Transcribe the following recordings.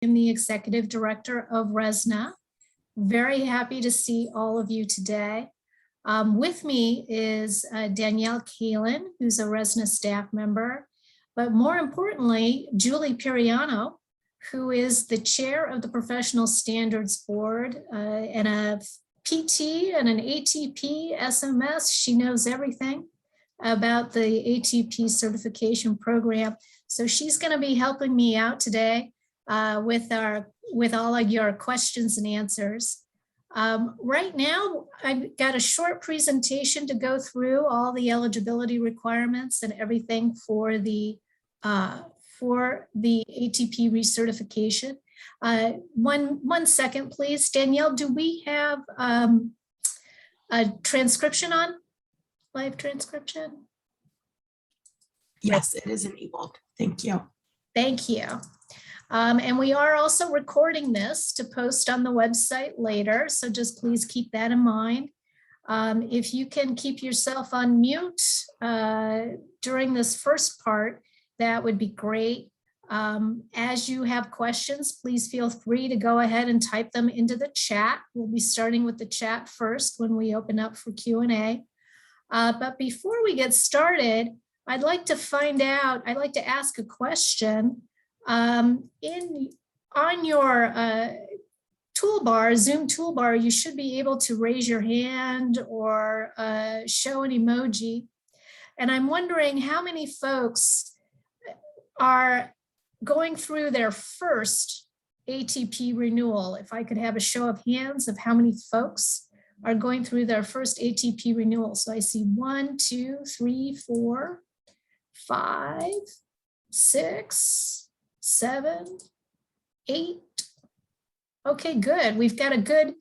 I'm the Executive Director of ResNA. Very happy to see all of you today. With me is Danielle Kalin, who's a ResNA staff member, but more importantly, Julie Piriano, who is the chair of the Professional Standards Board and a PT and an ATP SMS. She knows everything about the ATP certification program. So she's going to be helping me out today with all of your questions and answers. Right now, I've got a short presentation to go through all the eligibility requirements and everything for the ATP recertification. One second, please. Danielle, do we have a transcription on? Live transcription? Yes, it is enabled. Thank you. Thank you. And we are also recording this to post on the website later, so just please keep that in mind. If you can keep yourself on mute during this first part, that would be great. As you have questions, please feel free to go ahead and type them into the chat. We'll be starting with the chat first when we open up for Q&A. But before we get started, I'd like to ask a question. On your toolbar, Zoom toolbar, you should be able to raise your hand or show an emoji. And I'm wondering how many folks are going through their first ATP renewal. If I could have a show of hands of how many folks are going through their first ATP renewal. So I see 1, 2, 3, 4, 5, 6, 7, 8. Okay, good. We've got a good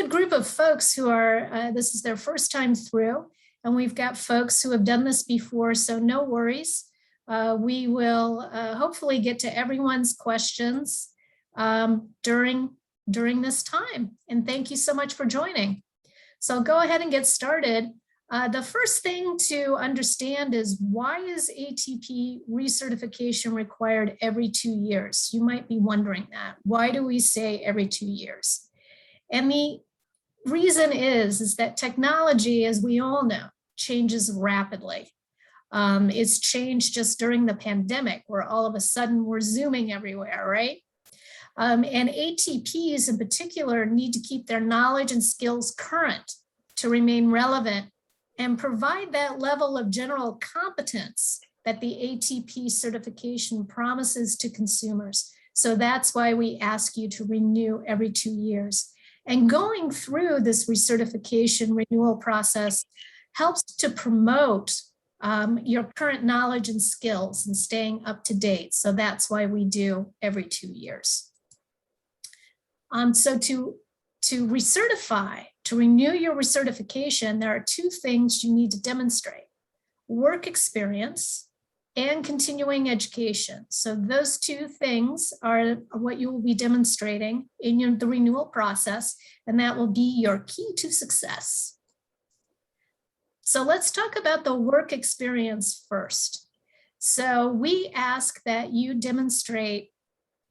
group of folks who are, this is their first time through, and we've got folks who have done this before, so no worries. We will hopefully get to everyone's questions during this time. And thank you so much for joining. So I'll go ahead and get started. The first thing to understand is, why is ATP recertification required every 2 years? You might be wondering that. Why do we say every 2 years? And the reason is that technology, as we all know, changes rapidly. It's changed just during the pandemic, where all of a sudden we're Zooming everywhere, right? And ATPs in particular need to keep their knowledge and skills current to remain relevant and provide that level of general competence that the ATP certification promises to consumers. So that's why we ask you to renew every 2 years. And going through this recertification renewal process helps to promote your current knowledge and skills and staying up to date. So that's why we do every 2 years. So to recertify, to renew your recertification, there are 2 things you need to demonstrate: work experience and continuing education. So those 2 things are what you will be demonstrating in the renewal process, and that will be your key to success. So let's talk about the work experience first. So we ask that you demonstrate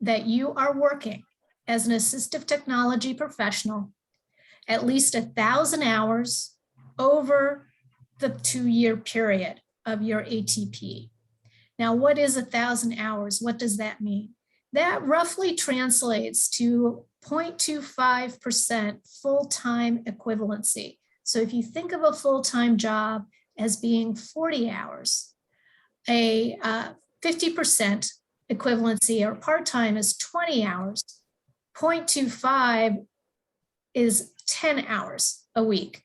that you are working as an assistive technology professional at least 1,000 hours over the 2-year period of your ATP. Now, what is 1,000 hours? What does that mean? That roughly translates to 0.25% full-time equivalency. So if you think of a full-time job as being 40 hours, a 50% equivalency or part-time is 20 hours, 0.25 is 10 hours a week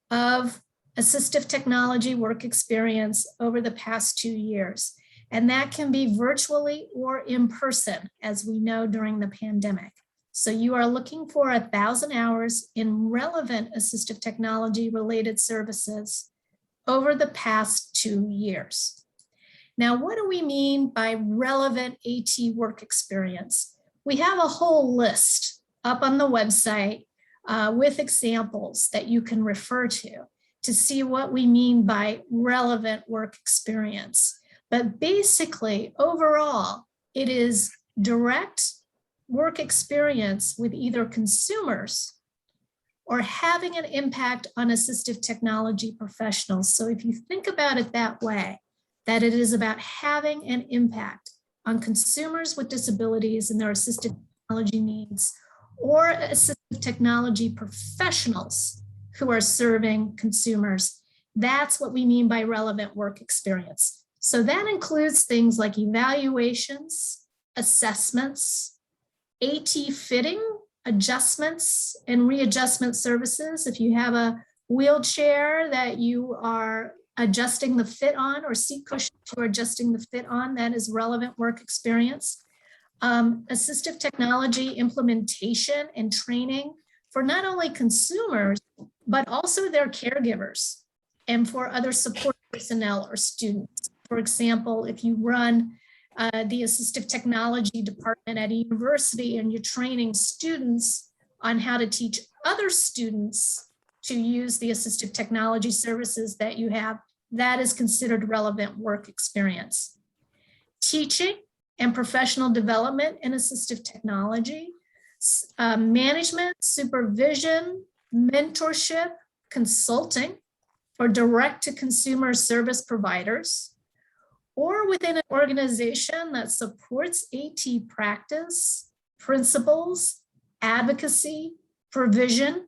of assistive technology work experience over the past 2 years. And that can be virtually or in person, as we know during the pandemic. So you are looking for 1,000 hours in relevant assistive technology related services over the past 2 years. Now, what do we mean by relevant AT work experience? We have a whole list up on the website with examples that you can refer to see what we mean by relevant work experience. But basically, overall, it is direct work experience with either consumers or having an impact on assistive technology professionals. So if you think about it that way, that it is about having an impact on consumers with disabilities and their assistive technology needs, or assistive technology professionals who are serving consumers, that's what we mean by relevant work experience. So that includes things like evaluations, assessments, AT fitting, adjustments and readjustment services. If you have a wheelchair that you are adjusting the fit on, or seat cushion you are adjusting the fit on, that is relevant work experience. Assistive technology implementation and training for not only consumers, but also their caregivers and for other support personnel or students. For example, if you run the assistive technology department at a university and you're training students on how to teach other students to use the assistive technology services that you have, that is considered relevant work experience. Teaching and professional development in assistive technology, management, supervision, mentorship, consulting for direct-to-consumer service providers, or within an organization that supports AT practice, principles, advocacy, provision,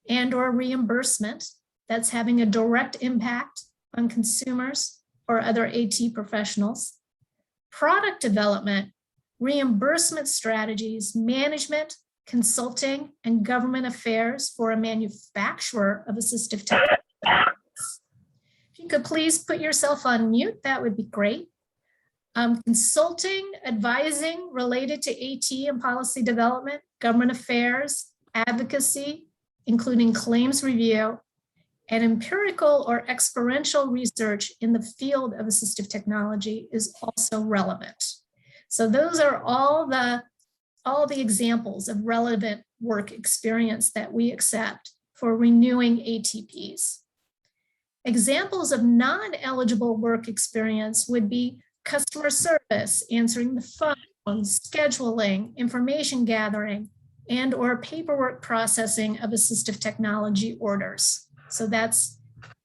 and or reimbursement that's having a direct impact on consumers or other AT professionals. Product development, reimbursement strategies, management, consulting, and government affairs for a manufacturer of assistive technology. If you could please put yourself on mute, that would be great. Consulting, advising related to AT and policy development, government affairs, advocacy, including claims review, and empirical or experiential research in the field of assistive technology is also relevant. So those are all the examples of relevant work experience that we accept for renewing ATPs. Examples of non-eligible work experience would be customer service, answering the phone, scheduling, information gathering, and or paperwork processing of assistive technology orders. So that's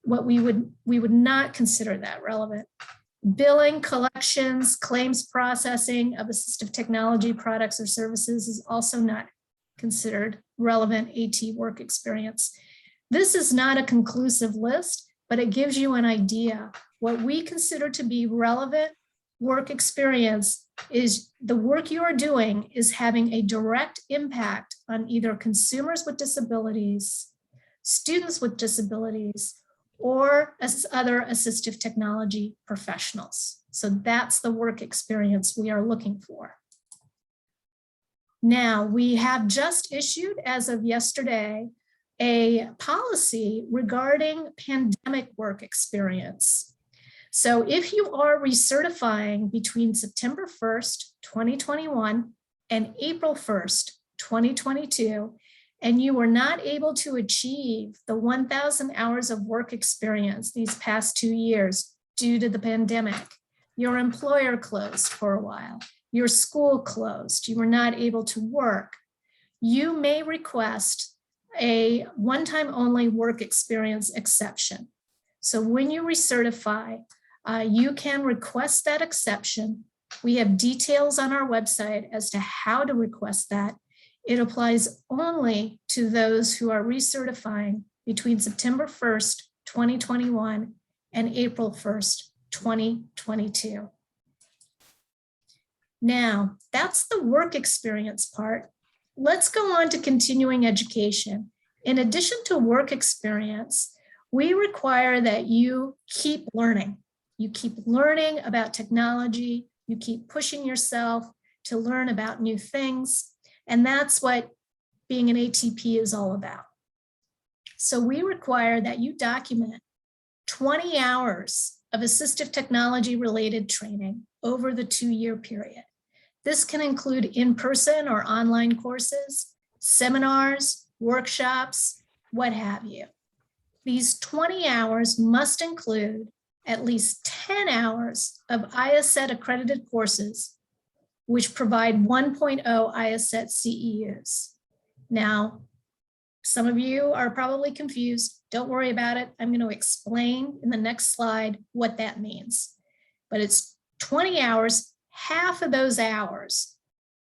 what we would not consider that relevant. Billing, collections, claims processing of assistive technology products or services is also not considered relevant AT work experience. This is not a conclusive list, but it gives you an idea. What we consider to be relevant work experience is the work you are doing is having a direct impact on either consumers with disabilities, students with disabilities, or as other assistive technology professionals. So that's the work experience we are looking for. Now, we have just issued, as of yesterday, a policy regarding pandemic work experience. So if you are recertifying between September 1st, 2021 and April 1st, 2022, and you were not able to achieve the 1,000 hours of work experience these past 2 years due to the pandemic, your employer closed for a while, your school closed, you were not able to work, you may request a one-time only work experience exception. So when you recertify, you can request that exception. We have details on our website as to how to request that. It applies only to those who are recertifying between September 1st, 2021 and April 1st, 2022. Now, that's the work experience part. Let's go on to continuing education. In addition to work experience, we require that you keep learning. You keep learning about technology, you keep pushing yourself to learn about new things, and that's what being an ATP is all about. So we require that you document 20 hours of assistive technology related training over the 2-year period. This can include in-person or online courses, seminars, workshops, what have you. These 20 hours must include at least 10 hours of IACET accredited courses which provide 1.0 IACET CEUs. Now, some of you are probably confused. Don't worry about it. I'm going to explain in the next slide what that means. But it's 20 hours. Half of those hours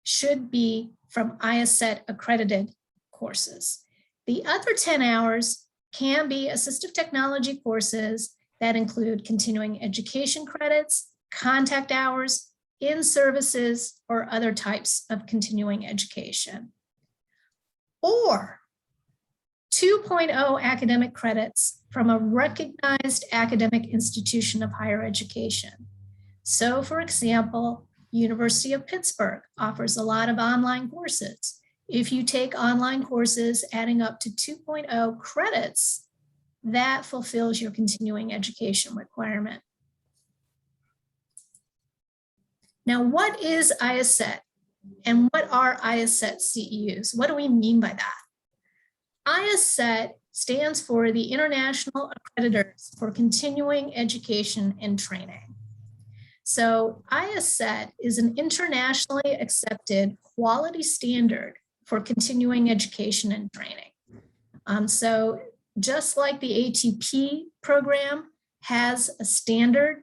should be from IACET accredited courses. The other 10 hours can be assistive technology courses that include continuing education credits, contact hours, in-services, or other types of continuing education. Or 2.0 academic credits from a recognized academic institution of higher education. So, for example, University of Pittsburgh offers a lot of online courses. If you take online courses adding up to 2.0 credits, that fulfills your continuing education requirement. Now, what is IACET and what are IACET CEUs? What do we mean by that? IACET stands for the International Accreditors for Continuing Education and Training. So IACET is an internationally accepted quality standard for continuing education and training. So just like the ATP program has a standard,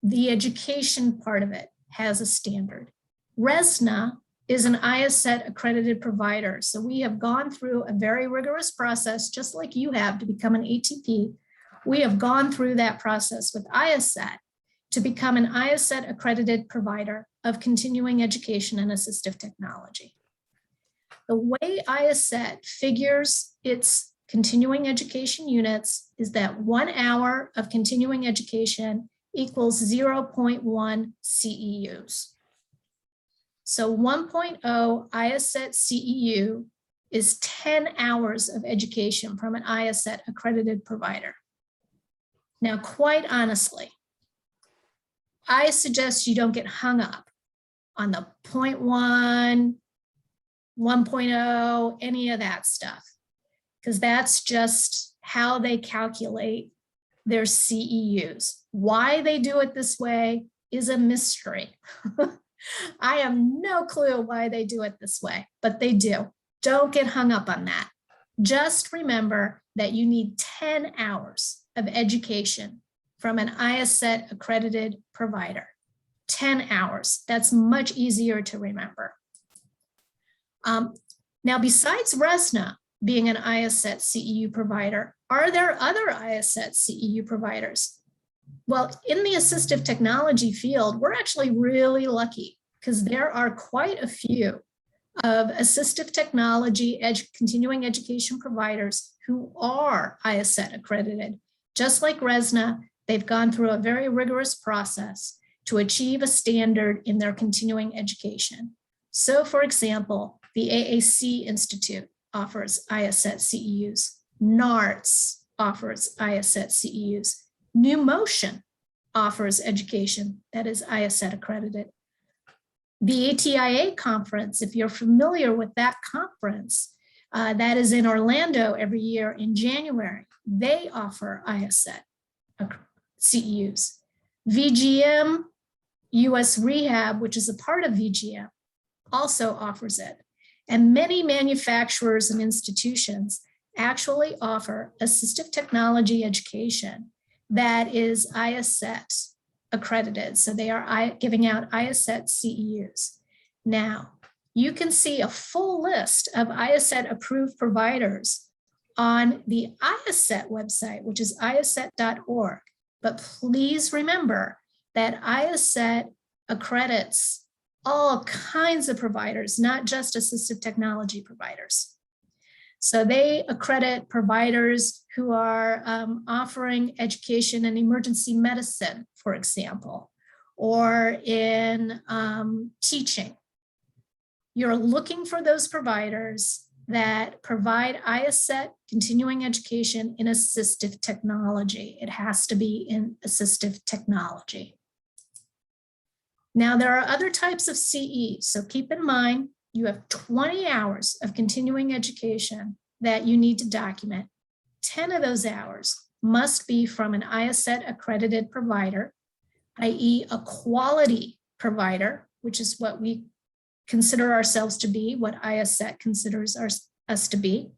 the education part of it has a standard. RESNA is an IACET accredited provider. So we have gone through a very rigorous process, just like you have to become an ATP. We have gone through that process with IACET to become an IACET accredited provider of continuing education and assistive technology. The way IACET figures its continuing education units is that 1 hour of continuing education equals 0.1 CEUs. So 1.0 IACET CEU is 10 hours of education from an IACET accredited provider. Now, quite honestly, I suggest you don't get hung up on the 0.1, 1.0, any of that stuff, because that's just how they calculate their CEUs. Why they do it this way is a mystery. I have no clue why they do it this way, but they do. Don't get hung up on that. Just remember that you need 10 hours of education from an IACET accredited provider. 10 hours. That's much easier to remember. Now, besides RESNA being an IACET CEU provider, are there other IACET CEU providers? Well, in the assistive technology field, we're actually really lucky because there are quite a few of assistive technology continuing education providers who are IACET accredited. Just like RESNA, they've gone through a very rigorous process to achieve a standard in their continuing education. So, for example, the AAC Institute offers IACET CEUs. NARTS offers IACET CEUs. New Motion offers education that is IACET accredited. The ATIA conference, if you're familiar with that conference, that is in Orlando every year in January, they offer IACET CEUs. VGM US Rehab, which is a part of VGM, also offers it. And many manufacturers and institutions actually offer assistive technology education that is IACET accredited. So they are giving out IACET CEUs. Now, you can see a full list of IACET approved providers on the IACET website, which is IACET.org. But please remember that IACET accredits all kinds of providers, not just assistive technology providers. So they accredit providers who are offering education in emergency medicine, for example, or in teaching. You're looking for those providers that provide IACET continuing education in assistive technology. It has to be in assistive technology. Now, there are other types of CE, so keep in mind you have 20 hours of continuing education that you need to document. 10 of those hours must be from an IACET accredited provider, i.e. a quality provider which is what we consider ourselves to be, what ISET considers us to be.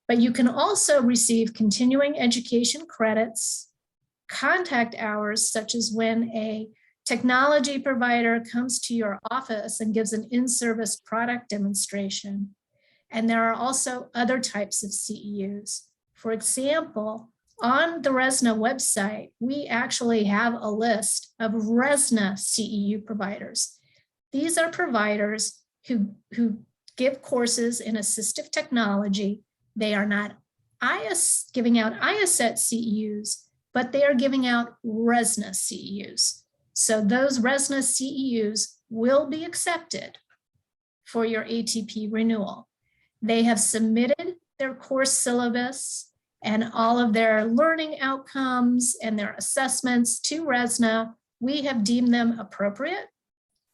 But you can also receive continuing education credits, contact hours, such as when a technology provider comes to your office and gives an in-service product demonstration. And there are also other types of CEUs. For example, on the RESNA website, we actually have a list of RESNA CEU providers. These are providers who give courses in assistive technology. They are not giving out ISET CEUs, but they are giving out RESNA CEUs. So those RESNA CEUs will be accepted for your ATP renewal. They have submitted their course syllabus and all of their learning outcomes and their assessments to RESNA. We have deemed them appropriate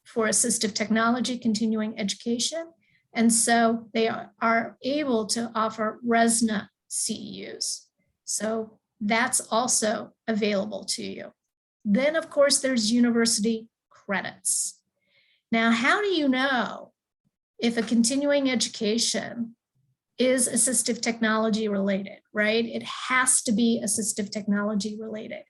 for assistive technology continuing education. And so they are able to offer RESNA CEUs. So that's also available to you. Then, of course, there's university credits. Now, how do you know if a continuing education is assistive technology related, right? It has to be assistive technology related.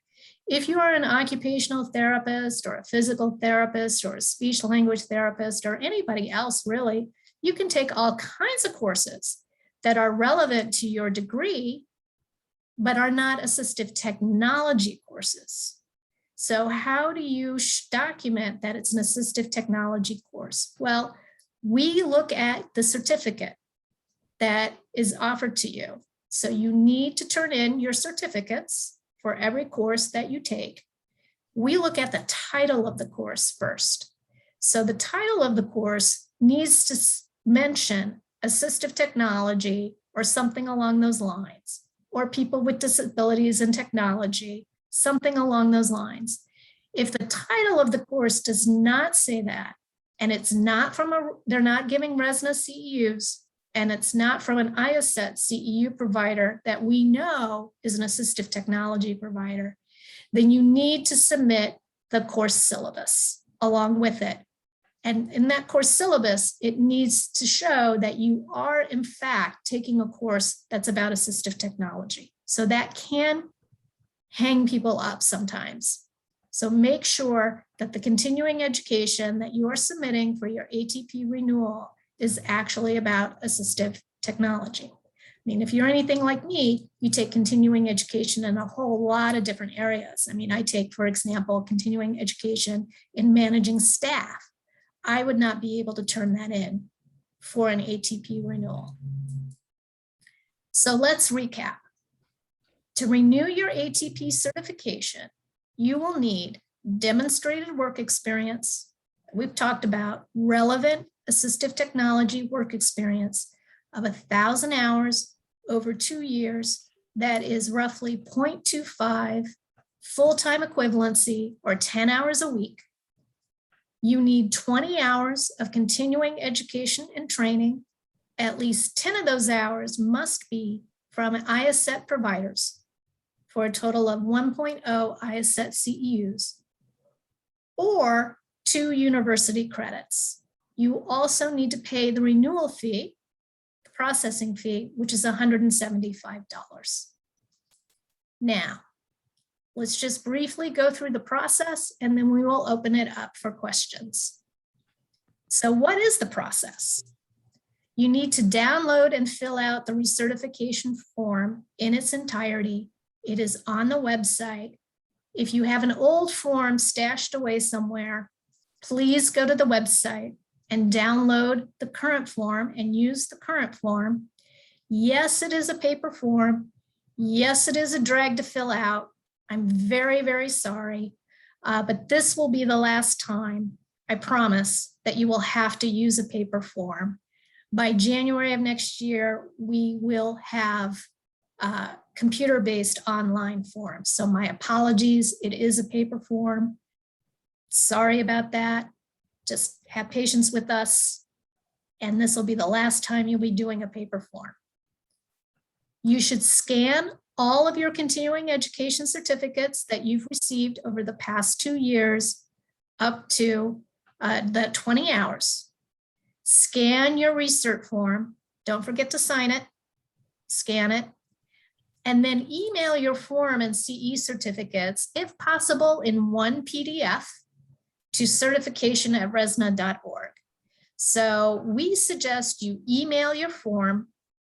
If you are an occupational therapist or a physical therapist or a speech language therapist or anybody else really, you can take all kinds of courses that are relevant to your degree, but are not assistive technology courses. So how do you document that it's an assistive technology course? Well, we look at the certificate that is offered to you. So you need to turn in your certificates for every course that you take. We look at the title of the course first. So the title of the course needs to mention assistive technology or something along those lines, or people with disabilities in technology, something along those lines. If the title of the course does not say that, and it's not they're not giving RESNA CEUs, and it's not from an ISET CEU provider that we know is an assistive technology provider, then you need to submit the course syllabus along with it. And in that course syllabus, it needs to show that you are in fact taking a course that's about assistive technology. So that can hang people up sometimes. So make sure that the continuing education that you are submitting for your ATP renewal is actually about assistive technology. I mean, if you're anything like me, you take continuing education in a whole lot of different areas. I mean, I take, for example, continuing education in managing staff. I would not be able to turn that in for an ATP renewal. So let's recap. To renew your ATP certification, you will need demonstrated work experience. We've talked about relevant assistive technology work experience of 1,000 hours over 2 years. That is roughly 0.25 full-time equivalency or 10 hours a week. You need 20 hours of continuing education and training. At least 10 of those hours must be from ISET providers for a total of 1.0 ISET CEUs or 2 university credits. You also need to pay the renewal fee, the processing fee, which is $175. Now, let's just briefly go through the process and then we will open it up for questions. So what is the process? You need to download and fill out the recertification form in its entirety. It is on the website. If you have an old form stashed away somewhere, please go to the website and download the current form and use the current form. Yes, it is a paper form. Yes, it is a drag to fill out. I'm very, very sorry, but this will be the last time, I promise, that you will have to use a paper form. By January of next year, we will have computer-based online forms. So my apologies, it is a paper form. Sorry about that. Just have patience with us. And this will be the last time you'll be doing a paper form. You should scan all of your continuing education certificates that you've received over the past 2 years up to the 20 hours. Scan your recert form. Don't forget to sign it. Scan it. And then email your form and CE certificates, if possible, in one PDF to certification@resna.org. So we suggest you email your form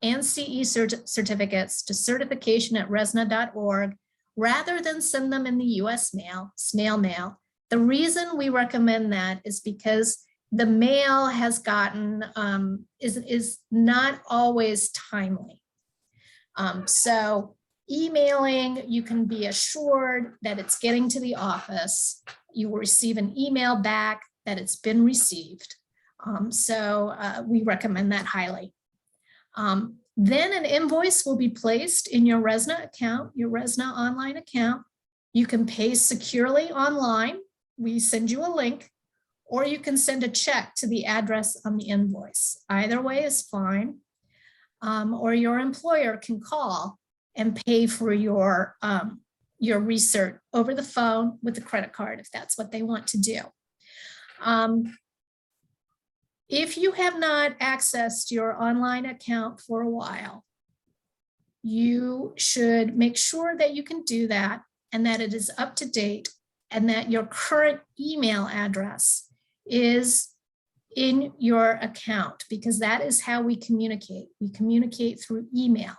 and CE certificates to certification@resna.org rather than send them in the US mail, snail mail. The reason we recommend that is because the mail has gotten, is not always timely. So emailing, you can be assured that it's getting to the office. You will receive an email back that it's been received. We recommend that highly. Then an invoice will be placed in your Resna account, your Resna online account. You can pay securely online. We send you a link, or you can send a check to the address on the invoice. Either way is fine. Or your employer can call and pay for your recert over the phone with a credit card if that's what they want to do. If you have not accessed your online account for a while, you should make sure that you can do that and that it is up to date and that your current email address is in your account, because that is how we communicate. We communicate through email.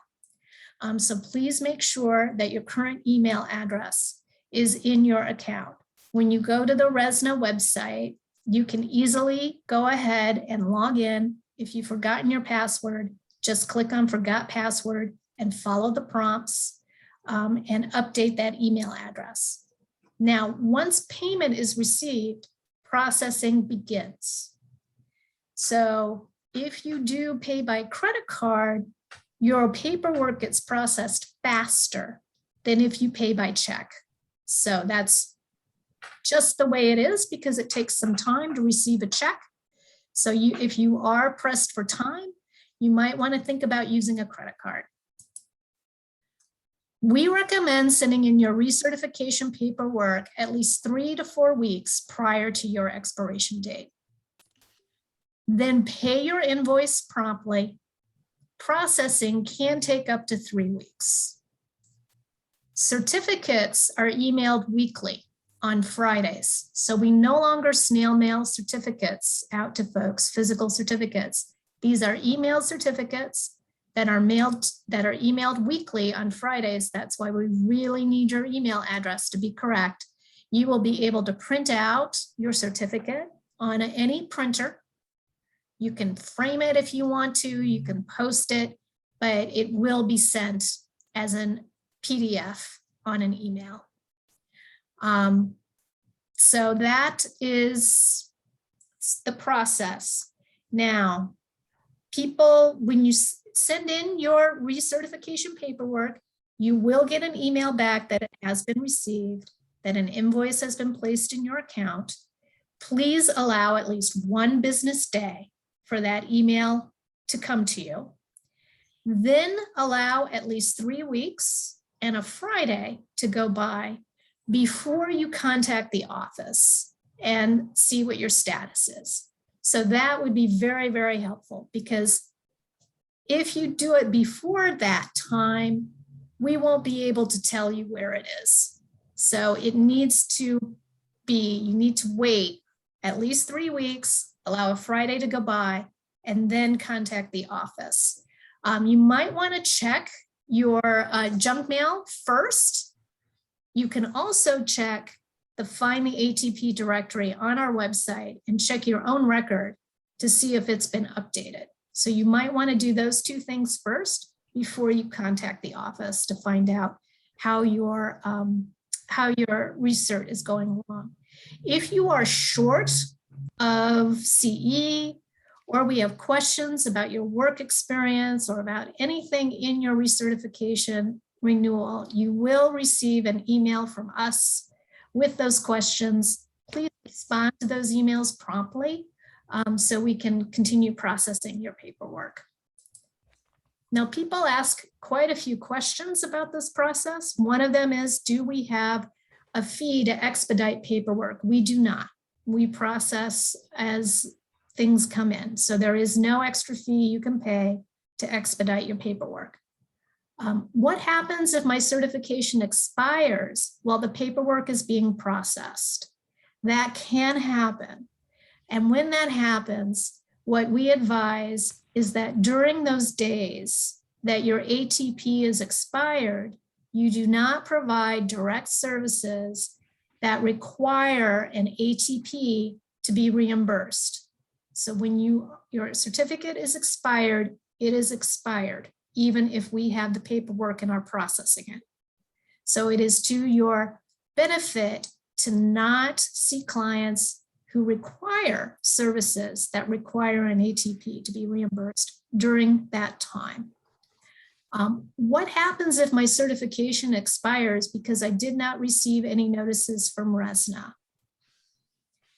So please make sure that your current email address is in your account. When you go to the Resna website, you can easily go ahead and log in. If you've forgotten your password, just click on Forgot Password and follow the prompts and update that email address. Now, once payment is received, processing begins. So if you do pay by credit card, your paperwork gets processed faster than if you pay by check. So that's just the way it is because it takes some time to receive a check. So if you are pressed for time, you might want to think about using a credit card. We recommend sending in your recertification paperwork at least 3 to 4 weeks prior to your expiration date. Then pay your invoice promptly. Processing can take up to 3 weeks. Certificates are emailed weekly on Fridays. So we no longer snail mail certificates out to folks, physical certificates. These are emailed certificates that are emailed weekly on Fridays. That's why we really need your email address to be correct. You will be able to print out your certificate on any printer. You can frame it if you want to, you can post it, but it will be sent as an PDF on an email. So that is the process. Now, people, when you send in your recertification paperwork, you will get an email back that it has been received, that an invoice has been placed in your account. Please allow at least 1 business day for that email to come to you. Then allow at least 3 weeks and a Friday to go by before you contact the office and see what your status is. So that would be very, very helpful, because if you do it before that time, we won't be able to tell you where it is. So it needs to be, you need to wait at least 3 weeks, allow a Friday to go by, and then contact the office. You might want to check your junk mail first. You can also check the Find the ATP directory on our website and check your own record to see if it's been updated. So you might want to do those 2 things first before you contact the office to find out how your recert is going along. If you are short of CE, or we have questions about your work experience or about anything in your recertification renewal, you will receive an email from us with those questions. Please respond to those emails promptly so we can continue processing your paperwork. Now, people ask quite a few questions about this process. One of them is, do we have a fee to expedite paperwork? We do not. we process as things come in. So there is no extra fee you can pay to expedite your paperwork. What happens if my certification expires while the paperwork is being processed? That can happen. And when that happens, what we advise is that during those days that your ATP is expired, you do not provide direct services that require an ATP to be reimbursed. So when your certificate is expired, it is expired, even if we have the paperwork and are processing it. So it is to your benefit to not see clients who require services that require an ATP to be reimbursed during that time. What happens if my certification expires because I did not receive any notices from RESNA?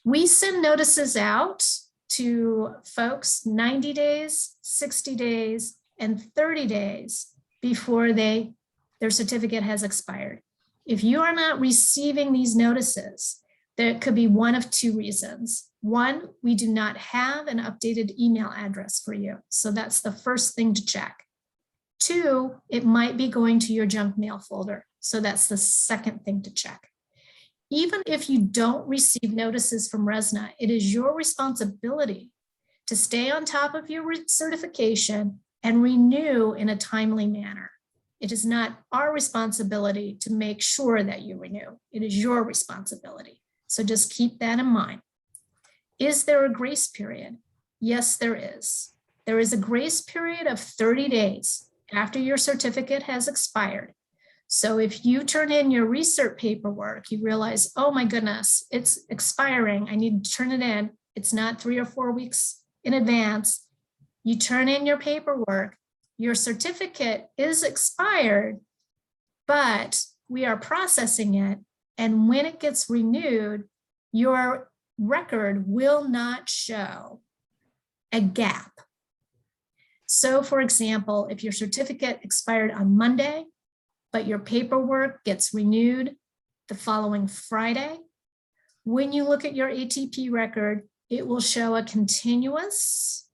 We send notices out to folks 90 days, 60 days, and 30 days before their certificate has expired. If you are not receiving these notices, there could be one of two reasons. One, we do not have an updated email address for you. So that's the first thing to check. Two, it might be going to your junk mail folder. So that's the second thing to check. Even if you don't receive notices from RESNA, it is your responsibility to stay on top of your certification and renew in a timely manner. It is not our responsibility to make sure that you renew. It is your responsibility. So just keep that in mind. Is there a grace period? Yes, there is. There is a grace period of 30 days after your certificate has expired. So if you turn in your recert paperwork, you realize, oh my goodness, it's expiring. I need to turn it in. It's not 3 or 4 weeks in advance. You turn in your paperwork, your certificate is expired, but we are processing it. And when it gets renewed, your record will not show a gap. So for example, if your certificate expired on Monday, but your paperwork gets renewed the following Friday, when you look at your ATP record, it will show a continuous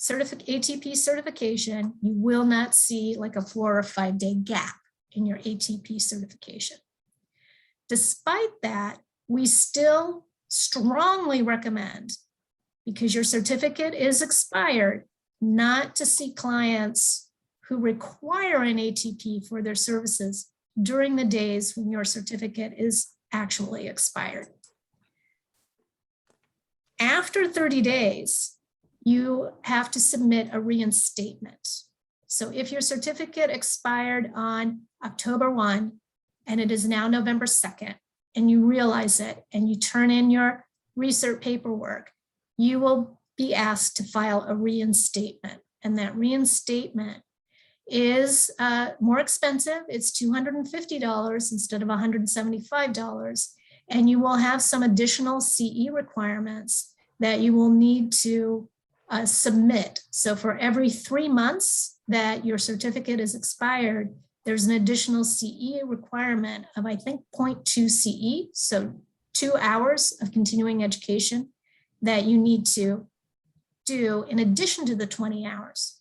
ATP certification. You will not see like a 4 or 5 day gap in your ATP certification. Despite that, we still strongly recommend, because your certificate is expired, not to see clients who require an ATP for their services during the days when your certificate is actually expired. After 30 days, you have to submit a reinstatement. So if your certificate expired on October 1 and it is now November 2nd, and you realize it and you turn in your recert paperwork, you will be asked to file a reinstatement. And that reinstatement is more expensive. It's $250 instead of $175. And you will have some additional CE requirements that you will need to submit. So for every 3 months that your certificate is expired, there's an additional CE requirement of, I think, 0.2 CE. So 2 hours of continuing education that you need to do in addition to the 20 hours.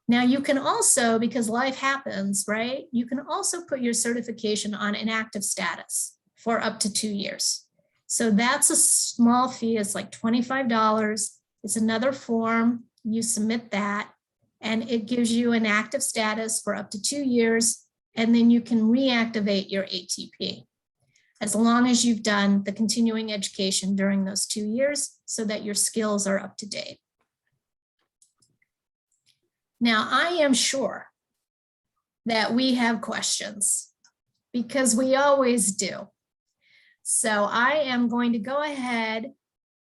Now you can also, because life happens, right? You can also put your certification on inactive status for up to 2 years. So that's a small fee. It's like $25. It's another form. You submit that and it gives you an active status for up to 2 years. And then you can reactivate your ATP as long as you've done the continuing education during those 2 years so that your skills are up to date. Now, I am sure that we have questions because we always do. So I am going to go ahead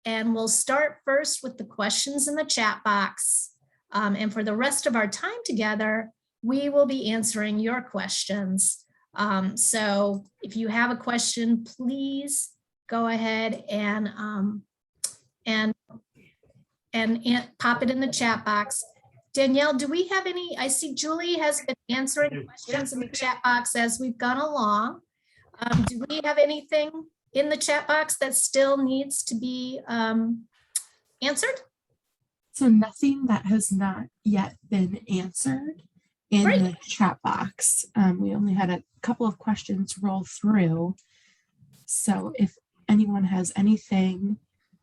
and we'll start first with the questions in the chat box. And for the rest of our time together, we will be answering your questions. So if you have a question, please go ahead and pop it in the chat box. Danielle, do we have any? I see Julie has been answering questions in the chat box as we've gone along. Do we have anything in the chat box that still needs to be answered? So nothing that has not yet been answered in Great. the chat box. We only had a couple of questions roll through. So if anyone has anything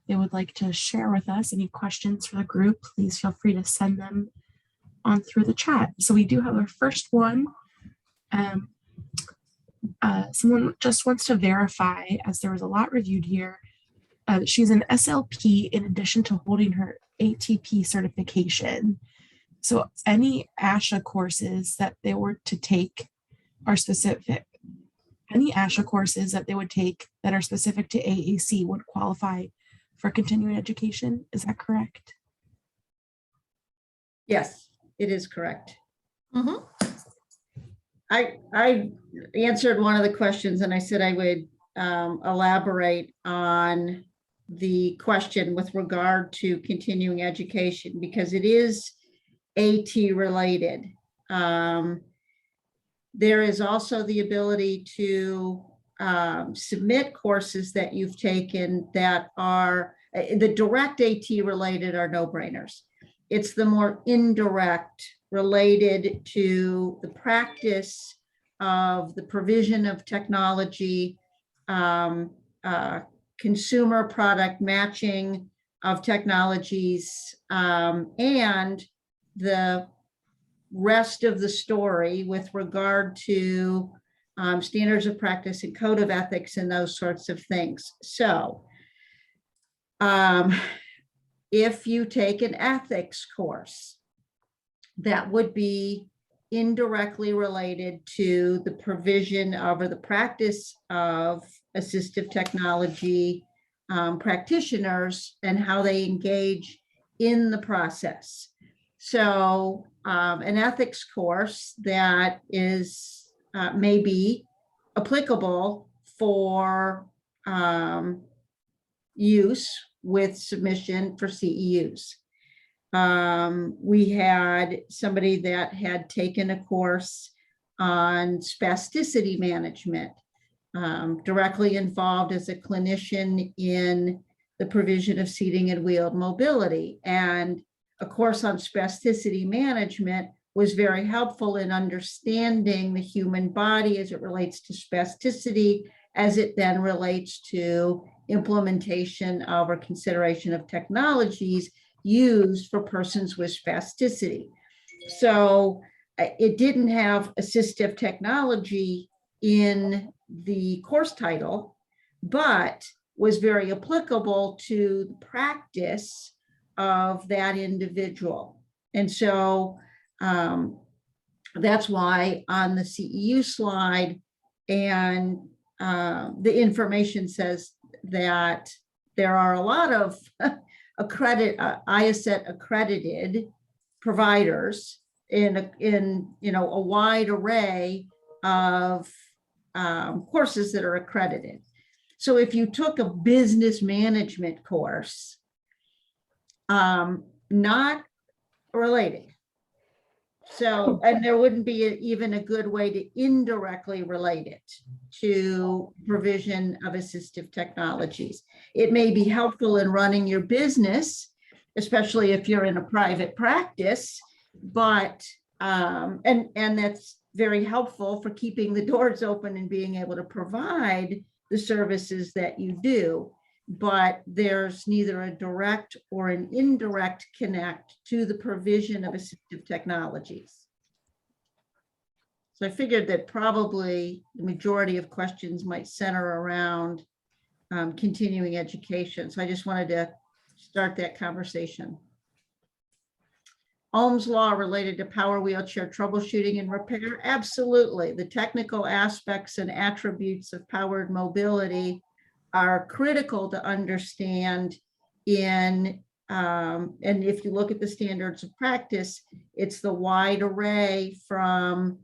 they would like to share with us, any questions for the group, please feel free to send them on through the chat. So we do have our first one. Someone just wants to verify, as there was a lot reviewed here, she's an SLP in addition to holding her ATP certification. So any ASHA courses that they were to take are specific. Any ASHA courses that they would take that are specific to AAC would qualify for continuing education. Is that correct? Yes, it is correct. Mhm. I answered one of the questions and I said I would elaborate on the question with regard to continuing education because it is AT related. There is also the ability to submit courses that you've taken that are the direct AT related are no-brainers. It's the more indirect related to the practice of the provision of technology, consumer product matching of technologies, and the rest of the story with regard to standards of practice and code of ethics and those sorts of things. So if you take an ethics course, that would be indirectly related to the provision of or the practice of assistive technology practitioners and how they engage in the process. So an ethics course that is may be applicable for use with submission for CEUs. We had somebody that had taken a course on spasticity management, directly involved as a clinician in the provision of seating and wheeled mobility. And a course on spasticity management was very helpful in understanding the human body as it relates to spasticity, as it then relates to implementation of or consideration of technologies used for persons with spasticity. So it didn't have assistive technology in the course title, but was very applicable to the practice of that individual. And so that's why on the CEU slide and the information says that there are a lot of IACET accredited providers in a wide array of courses that are accredited. So if you took a business management course, not related. So, and there wouldn't be even a good way to indirectly relate it to provision of assistive technologies. It may be helpful in running your business, especially if you're in a private practice, but, and that's very helpful for keeping the doors open and being able to provide the services that you do. But there's neither a direct or an indirect connect to the provision of assistive technologies. So I figured that probably the majority of questions might center around continuing education. So I just wanted to start that conversation. Ohm's law related to power wheelchair troubleshooting and repair? Absolutely. The technical aspects and attributes of powered mobility are critical to understand in, and if you look at the standards of practice, it's the wide array from,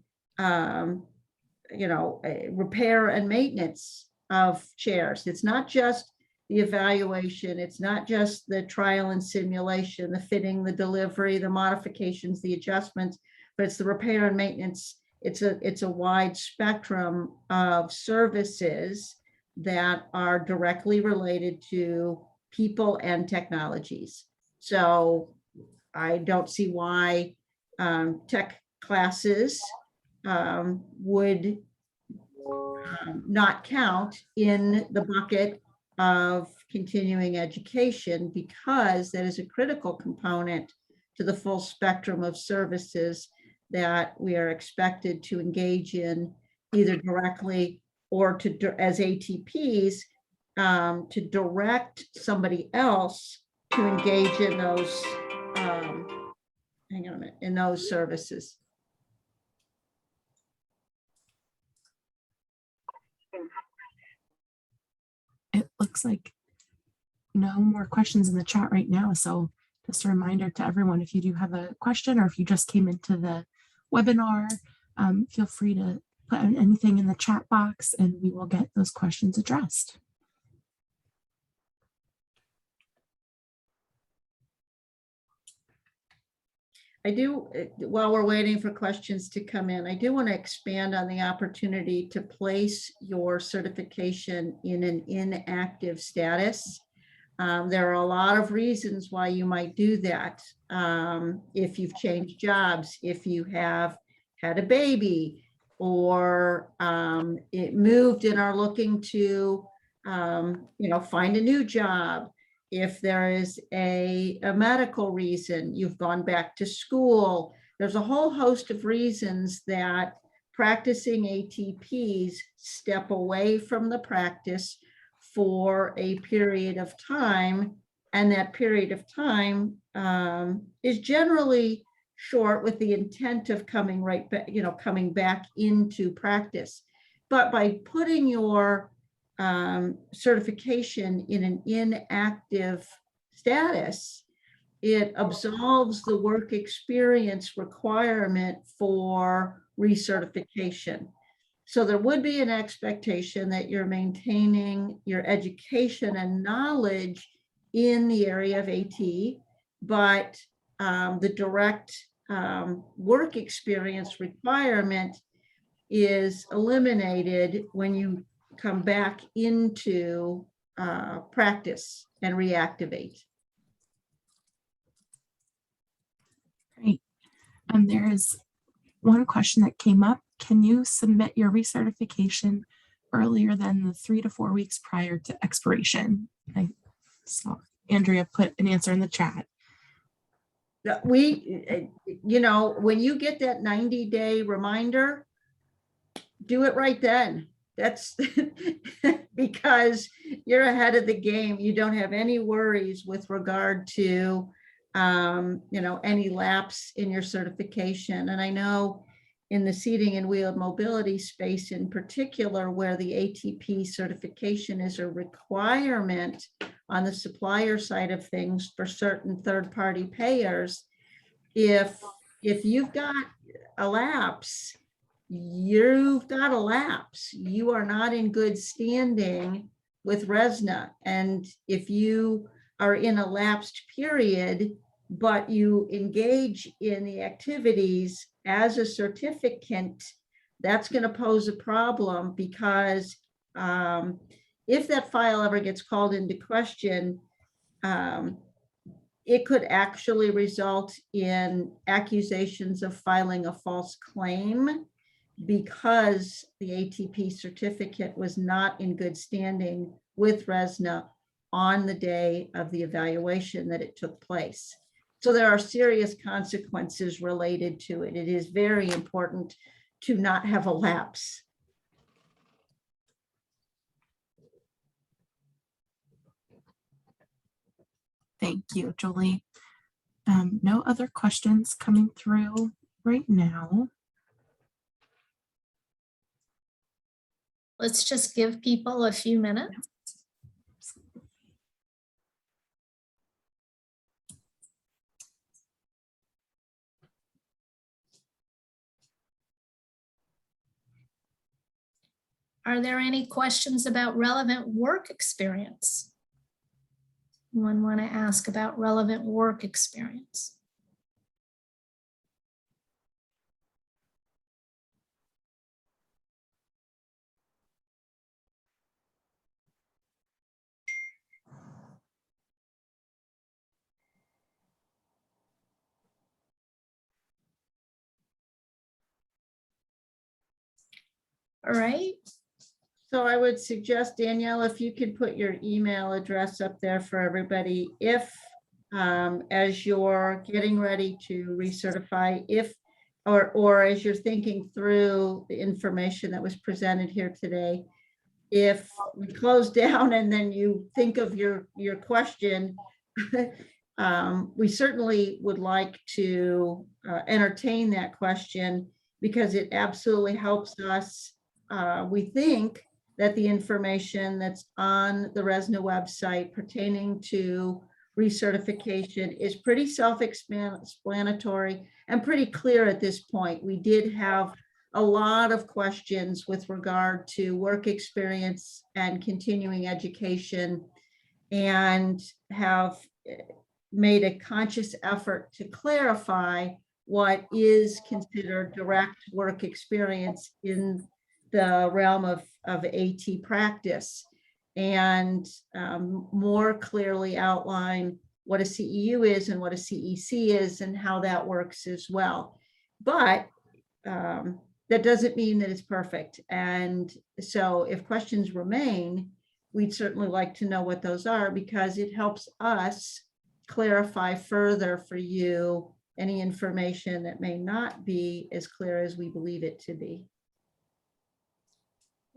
repair and maintenance of chairs. It's not just the evaluation, it's not just the trial and simulation, the fitting, the delivery, the modifications, the adjustments, but it's the repair and maintenance. It's a wide spectrum of services that are directly related to people and technologies. So I don't see why tech classes would not count in the bucket of continuing education, because that is a critical component to the full spectrum of services that we are expected to engage in, either directly or to, as ATPs, to direct somebody else to engage in those, hang on a minute, in those services. It looks like no more questions in the chat right now. So just a reminder to everyone, if you do have a question or if you just came into the webinar, feel free to put anything in the chat box and we will get those questions addressed. I do, while we're waiting for questions to come in, I do want to expand on the opportunity to place your certification in an inactive status. There are a lot of reasons why you might do that. If you've changed jobs, if you have had a baby, or it moved and are looking to, find a new job. If there is a medical reason, you've gone back to school, there's a whole host of reasons that practicing ATPs step away from the practice for a period of time. And that period of time is generally short, with the intent of coming right back, coming back into practice. But by putting your certification in an inactive status, it absolves the work experience requirement for recertification. So there would be an expectation that you're maintaining your education and knowledge in the area of AT, but the direct work experience requirement is eliminated when you come back into practice and reactivate. Great. There is one question that came up. Can you submit your recertification earlier than the 3 to 4 weeks prior to expiration? I saw Andrea put an answer in the chat. We, when you get that 90-day reminder, do it right then. That's because you're ahead of the game. You don't have any worries with regard to, any lapse in your certification. And I know in the seating and wheeled mobility space in particular, where the ATP certification is a requirement on the supplier side of things for certain third-party payers, if you've got a lapse, you've got a lapse. You are not in good standing with RESNA. And if you are in a lapsed period, but you engage in the activities as a certificant, that's going to pose a problem, because if that file ever gets called into question, it could actually result in accusations of filing a false claim, because the ATP certificate was not in good standing with RESNA on the day of the evaluation that it took place. So there are serious consequences related to it. It is very important to not have a lapse. Thank you, Julie. No other questions coming through right now. Let's just give people a few minutes. Are there any questions about relevant work experience? Anyone want to ask about relevant work experience? All right. So I would suggest, Danielle, if you could put your email address up there for everybody, if as you're getting ready to recertify, if or as you're thinking through the information that was presented here today, if we close down and then you think of your question, we certainly would like to entertain that question, because it absolutely helps us. We think that the information that's on the RESNA website pertaining to recertification is pretty self-explanatory and pretty clear at this point. We did have a lot of questions with regard to work experience and continuing education, and have made a conscious effort to clarify what is considered direct work experience in the realm of AT practice, and more clearly outline what a CEU is and what a CEC is and how that works as well. But that doesn't mean that it's perfect. And so if questions remain, we'd certainly like to know what those are, because it helps us clarify further for you any information that may not be as clear as we believe it to be.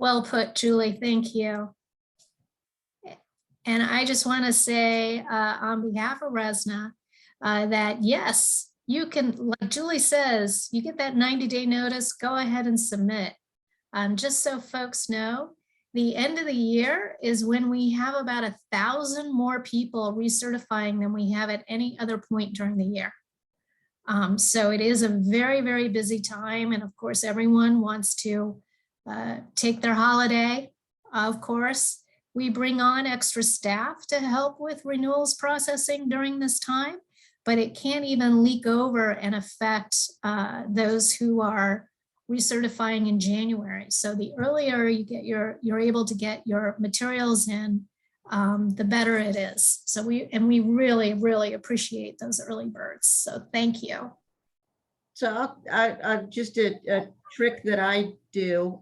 Well put, Julie. Thank you. And I just want to say on behalf of RESNA that yes, you can, like Julie says, you get that 90-day notice, go ahead and submit. Just so folks know, the end of the year is when we have about 1,000 more people recertifying than we have at any other point during the year. So it is a very, very busy time. And of course, everyone wants to take their holiday. Of course, we bring on extra staff to help with renewals processing during this time, but it can't even leak over and affect those who are recertifying in January. So the earlier you get you're able to get your materials in, the better it is. So we really, really appreciate those early birds. So thank you. So I just a trick that I do.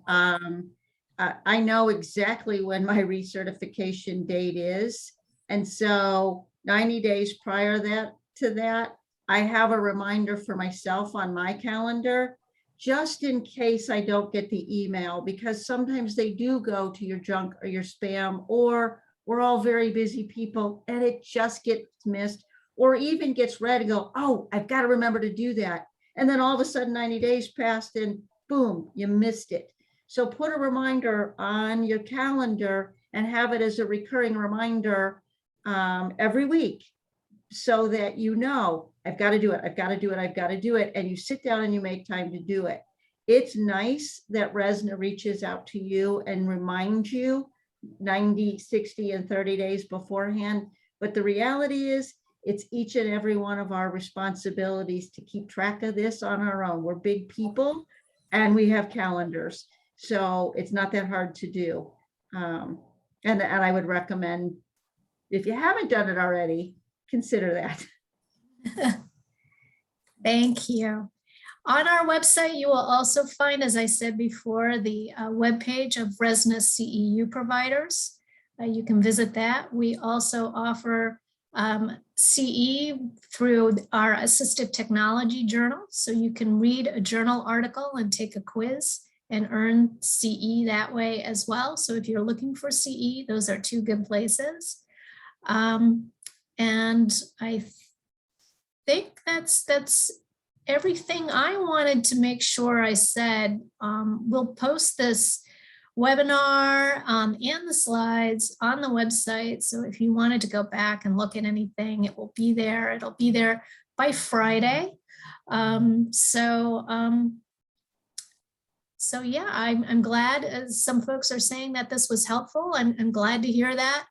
I know exactly when my recertification date is. And so 90 days prior to that, I have a reminder for myself on my calendar, just in case I don't get the email, because sometimes they do go to your junk or your spam, or we're all very busy people and it just gets missed, or even gets read and go, oh, I've got to remember to do that. And then all of a sudden 90 days passed and boom, you missed it. So put a reminder on your calendar and have it as a recurring reminder every week, so that you know, I've got to do it, I've got to do it, I've got to do it. And you sit down and you make time to do it. It's nice that RESNA reaches out to you and reminds you 90, 60, and 30 days beforehand. But the reality is, it's each and every one of our responsibilities to keep track of this on our own. We're big people and we have calendars. So it's not that hard to do. And I would recommend, if you haven't done it already, consider that. Thank you. On our website, you will also find, as I said before, the webpage of RESNA CEU providers. You can visit that. We also offer CE through our assistive technology journal. So you can read a journal article and take a quiz and earn CE that way as well. So if you're looking for CE, those are two good places. And I think that's everything I wanted to make sure I said. We'll post this webinar and the slides on the website. So if you wanted to go back and look at anything, it will be there. It'll be there by Friday. So yeah, I'm glad, as some folks are saying, that this was helpful. I'm glad to hear that.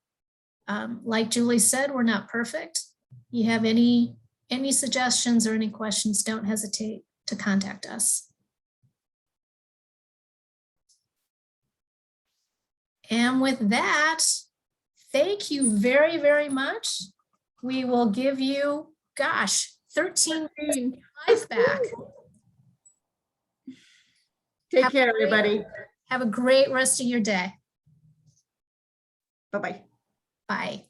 Like Julie said, we're not perfect. You have any suggestions or any questions, don't hesitate to contact us. And with that, thank you very, very much. We will give you, 13 slides back. Take care, everybody. Have a great rest of your day. Bye-bye. Bye.